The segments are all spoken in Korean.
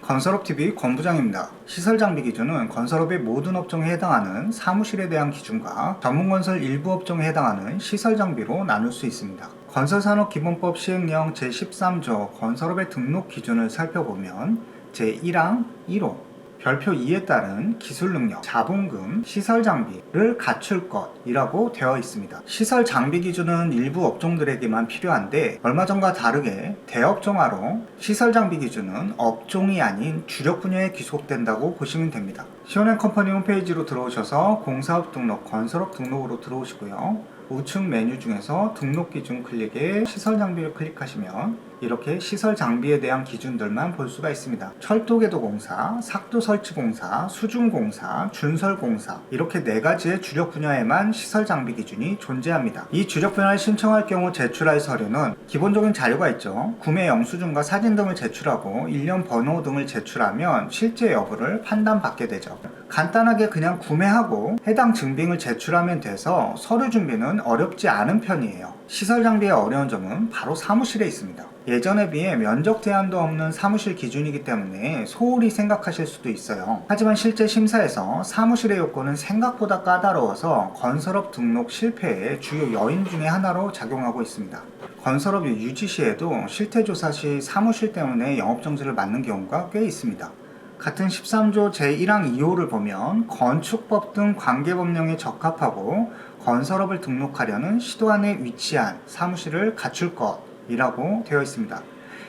건설업TV 권부장입니다. 시설장비 기준은 건설업의 모든 업종에 해당하는 사무실에 대한 기준과 전문건설 일부 업종에 해당하는 시설장비로 나눌 수 있습니다. 건설산업기본법 시행령 제13조 건설업의 등록 기준을 살펴보면 제1항 1호 별표 2에 따른 기술능력, 자본금, 시설장비를 갖출 것이라고 되어 있습니다. 시설장비 기준은 일부 업종들에게만 필요한데 얼마 전과 다르게 대업종화로 시설장비 기준은 업종이 아닌 주력 분야에 귀속된다고 보시면 됩니다. 시원앤컴퍼니 홈페이지로 들어오셔서 공사업 등록, 건설업 등록으로 들어오시고요. 우측 메뉴 중에서 등록 기준 클릭에 시설 장비를 클릭하시면 이렇게 시설 장비에 대한 기준들만 볼 수가 있습니다. 철도궤도 공사, 삭도 설치 공사, 수중 공사, 준설 공사 이렇게 4가지의 주력 분야에만 시설 장비 기준이 존재합니다. 이 주력 분야를 신청할 경우 제출할 서류는 기본적인 자료가 있죠. 구매 영수증과 사진 등을 제출하고 일련 번호 등을 제출하면 실제 여부를 판단받게 되죠. 간단하게 그냥 구매하고 해당 증빙을 제출하면 돼서 서류 준비는 어렵지 않은 편이에요. 시설 장비의 어려운 점은 바로 사무실에 있습니다. 예전에 비해 면적 제한도 없는 사무실 기준이기 때문에 소홀히 생각하실 수도 있어요. 하지만 실제 심사에서 사무실의 요건은 생각보다 까다로워서 건설업 등록 실패의 주요 요인 중에 하나로 작용하고 있습니다. 건설업 유지 시에도 실태조사 시 사무실 때문에 영업정지를 맞는 경우가 꽤 있습니다. 같은 13조 제1항 2호를 보면 건축법 등 관계법령에 적합하고 건설업을 등록하려는 시도 안에 위치한 사무실을 갖출 것이라고 되어 있습니다.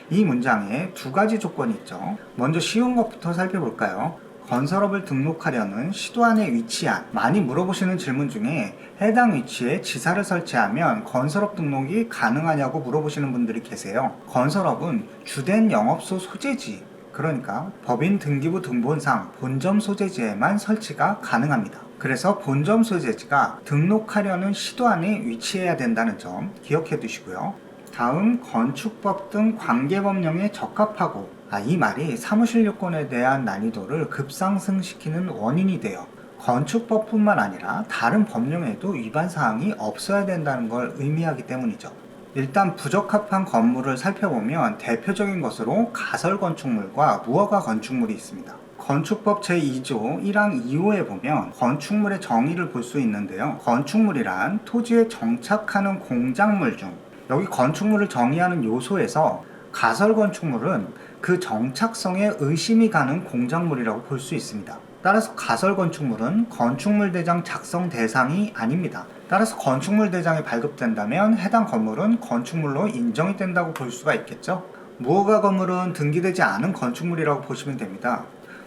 이 문장에 2가지 조건이 있죠. 먼저 쉬운 것부터 살펴볼까요? 건설업을 등록하려는 시도 안에 위치한, 많이 물어보시는 질문 중에 해당 위치에 지사를 설치하면 건설업 등록이 가능하냐고 물어보시는 분들이 계세요. 건설업은 주된 영업소 소재지, 그러니까 법인 등기부 등본상 본점 소재지에만 설치가 가능합니다. 그래서 본점 소재지가 등록하려는 시도 안에 위치해야 된다는 점 기억해 두시고요. 다음 건축법 등 관계법령에 적합하고, 이 말이 사무실 요건에 대한 난이도를 급상승시키는 원인이 돼요. 건축법뿐만 아니라 다른 법령에도 위반사항이 없어야 된다는 걸 의미하기 때문이죠. 일단 부적합한 건물을 살펴보면 대표적인 것으로 가설건축물과 무허가 건축물이 있습니다. 건축법 제2조 1항 2호에 보면 건축물의 정의를 볼 수 있는데요. 건축물이란 토지에 정착하는 공작물 중, 여기 건축물을 정의하는 요소에서 가설건축물은 그 정착성에 의심이 가는 공작물이라고 볼 수 있습니다. 따라서 가설건축물은 건축물대장 작성 대상이 아닙니다. 따라서 건축물대장이 발급된다면 해당 건물은 건축물로 인정이 된다고 볼 수가 있겠죠. 무허가 건물은 등기되지 않은 건축물이라고 보시면 됩니다.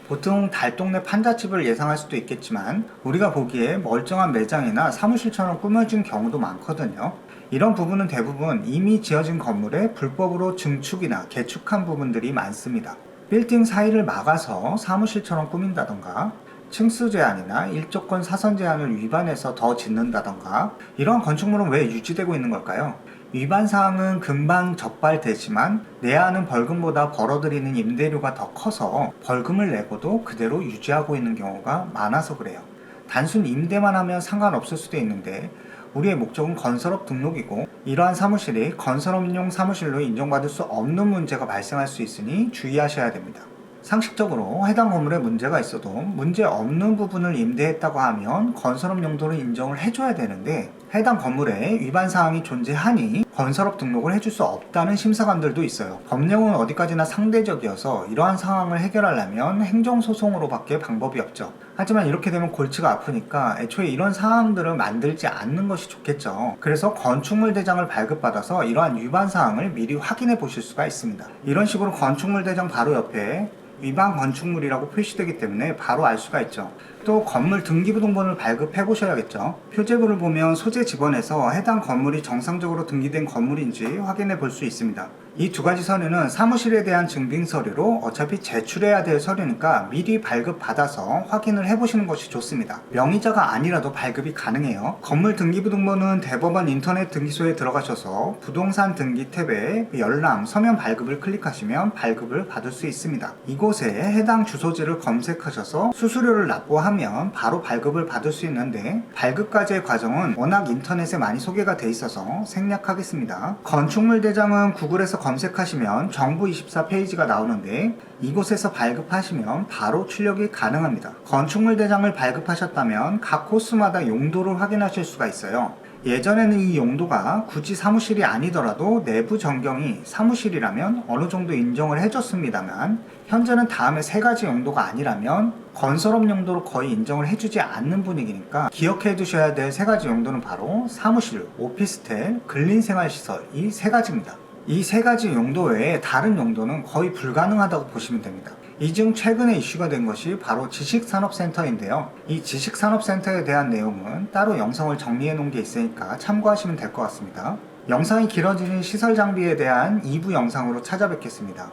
보통 달동네 판잣집을 예상할 수도 있겠지만 우리가 보기에 멀쩡한 매장이나 사무실처럼 꾸며진 경우도 많거든요. 이런 부분은 대부분 이미 지어진 건물에 불법으로 증축이나 개축한 부분들이 많습니다. 빌딩 사이를 막아서 사무실처럼 꾸민다던가, 층수 제한이나 일조권 사선 제한을 위반해서 더 짓는다던가, 이런 건축물은 왜 유지되고 있는 걸까요? 위반 사항은 금방 적발되지만 내야 하는 벌금보다 벌어들이는 임대료가 더 커서 벌금을 내고도 그대로 유지하고 있는 경우가 많아서 그래요. 단순 임대만 하면 상관없을 수도 있는데 우리의 목적은 건설업 등록이고 이러한 사무실이 건설업용 사무실로 인정받을 수 없는 문제가 발생할 수 있으니 주의하셔야 됩니다. 상식적으로 해당 건물에 문제가 있어도 문제 없는 부분을 임대했다고 하면 건설업 용도로 인정을 해줘야 되는데 해당 건물에 위반 사항이 존재하니 건설업 등록을 해줄 수 없다는 심사관들도 있어요. 법령은 어디까지나 상대적이어서 이러한 상황을 해결하려면 행정소송으로밖에 방법이 없죠. 하지만 이렇게 되면 골치가 아프니까 애초에 이런 상황들을 만들지 않는 것이 좋겠죠. 그래서 건축물 대장을 발급받아서 이러한 위반 사항을 미리 확인해 보실 수가 있습니다. 이런 식으로 건축물 대장 바로 옆에 위반 건축물이라고 표시되기 때문에 바로 알 수가 있죠. 또 건물 등기부 등본을 발급해 보셔야겠죠. 표제부를 보면 소재 지번에서 해당 건물이 정상적으로 등기된 건물인지 확인해 볼 수 있습니다. 이 2가지 서류는 사무실에 대한 증빙 서류로 어차피 제출해야 될 서류니까 미리 발급받아서 확인을 해보시는 것이 좋습니다. 명의자가 아니라도 발급이 가능해요. 건물 등기부 등본은 대법원 인터넷 등기소에 들어가셔서 부동산 등기 탭에 열람, 서면 발급을 클릭하시면 발급을 받을 수 있습니다. 이곳에 해당 주소지를 검색하셔서 수수료를 납부하면 바로 발급을 받을 수 있는데 발급까지의 과정은 워낙 인터넷에 많이 소개가 돼 있어서 생략하겠습니다. 건축물 대장은 구글에서 검색하시면 정부24 페이지가 나오는데 이곳에서 발급하시면 바로 출력이 가능합니다. 건축물 대장을 발급하셨다면 각 코스마다 용도를 확인하실 수가 있어요. 예전에는 이 용도가 굳이 사무실이 아니더라도 내부 전경이 사무실이라면 어느 정도 인정을 해줬습니다만 현재는 다음에 3가지 용도가 아니라면 건설업 용도로 거의 인정을 해주지 않는 분위기니까 기억해 두셔야 될 3가지 용도는 바로 사무실, 오피스텔, 근린생활시설 이 3가지입니다. 이 3가지 용도 외에 다른 용도는 거의 불가능하다고 보시면 됩니다. 이 중 최근에 이슈가 된 것이 바로 지식산업센터인데요. 이 지식산업센터에 대한 내용은 따로 영상을 정리해 놓은 게 있으니까 참고하시면 될 것 같습니다. 영상이 길어지는 시설 장비에 대한 2부 영상으로 찾아뵙겠습니다.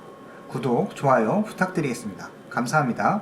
구독, 좋아요 부탁드리겠습니다. 감사합니다.